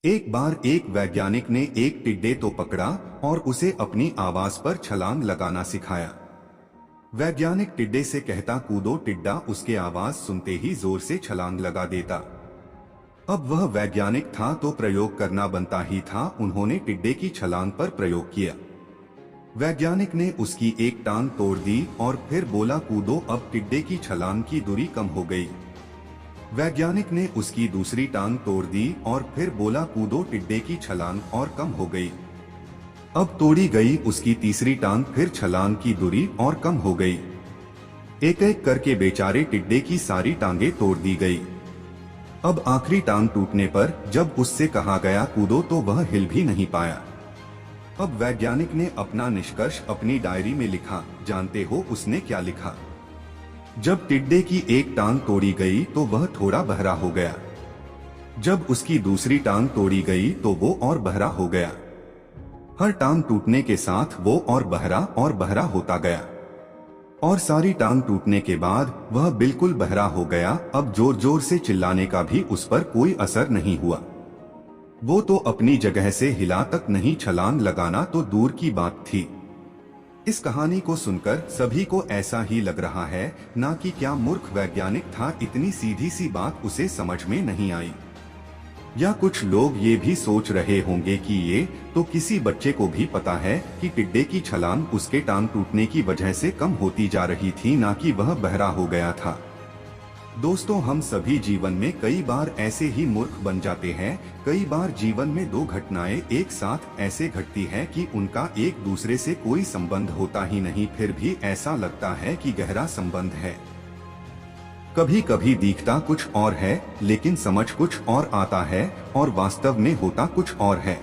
एक बार एक वैज्ञानिक ने एक टिड्डे तो पकड़ा और उसे अपनी आवाज पर छलांग लगाना सिखाया। वैज्ञानिक टिड्डे से कहता कूदो, टिड्डा उसके आवाज सुनते ही जोर से छलांग लगा देता। अब वह वैज्ञानिक था तो प्रयोग करना बनता ही था। उन्होंने टिड्डे की छलांग पर प्रयोग किया। वैज्ञानिक ने उसकी एक टांग तोड़ दी और फिर बोला कूदो। अब टिड्डे की छलांग की दूरी कम हो गई। वैज्ञानिक ने उसकी दूसरी टांग तोड़ दी और फिर बोला कूदो। टिड्डे की छलांग और कम हो गई। अब तोड़ी गई उसकी तीसरी टांग, फिर छलांग की दूरी और कम हो गई। एक एक करके बेचारे टिड्डे की सारी टांगें तोड़ दी गई। अब आखिरी टांग टूटने पर जब उससे कहा गया कूदो तो वह हिल भी नहीं पाया। अब वैज्ञानिक ने अपना निष्कर्ष अपनी डायरी में लिखा। जानते हो उसने क्या लिखा? जब टिड्डे की एक टांग तोड़ी गई तो वह थोड़ा बहरा हो गया। जब उसकी दूसरी टांग तोड़ी गई तो वो और बहरा हो गया। हर टांग टूटने के साथ वो और बहरा होता गया और सारी टांग टूटने के बाद वह बिल्कुल बहरा हो गया। अब जोर जोर से चिल्लाने का भी उस पर कोई असर नहीं हुआ। वो तो अपनी जगह से हिला तक नहीं, छलांग लगाना तो दूर की बात थी। इस कहानी को सुनकर सभी को ऐसा ही लग रहा है ना कि क्या मूर्ख वैज्ञानिक था, इतनी सीधी सी बात उसे समझ में नहीं आई। या कुछ लोग ये भी सोच रहे होंगे कि ये तो किसी बच्चे को भी पता है कि टिड्डे की छलांग उसके टांग टूटने की वजह से कम होती जा रही थी, ना कि वह बहरा हो गया था। दोस्तों, हम सभी जीवन में कई बार ऐसे ही मूर्ख बन जाते हैं। कई बार जीवन में दो घटनाएं एक साथ ऐसे घटती हैं कि उनका एक दूसरे से कोई संबंध होता ही नहीं, फिर भी ऐसा लगता है कि गहरा संबंध है। कभी कभी दिखता कुछ और है लेकिन समझ कुछ और आता है और वास्तव में होता कुछ और है।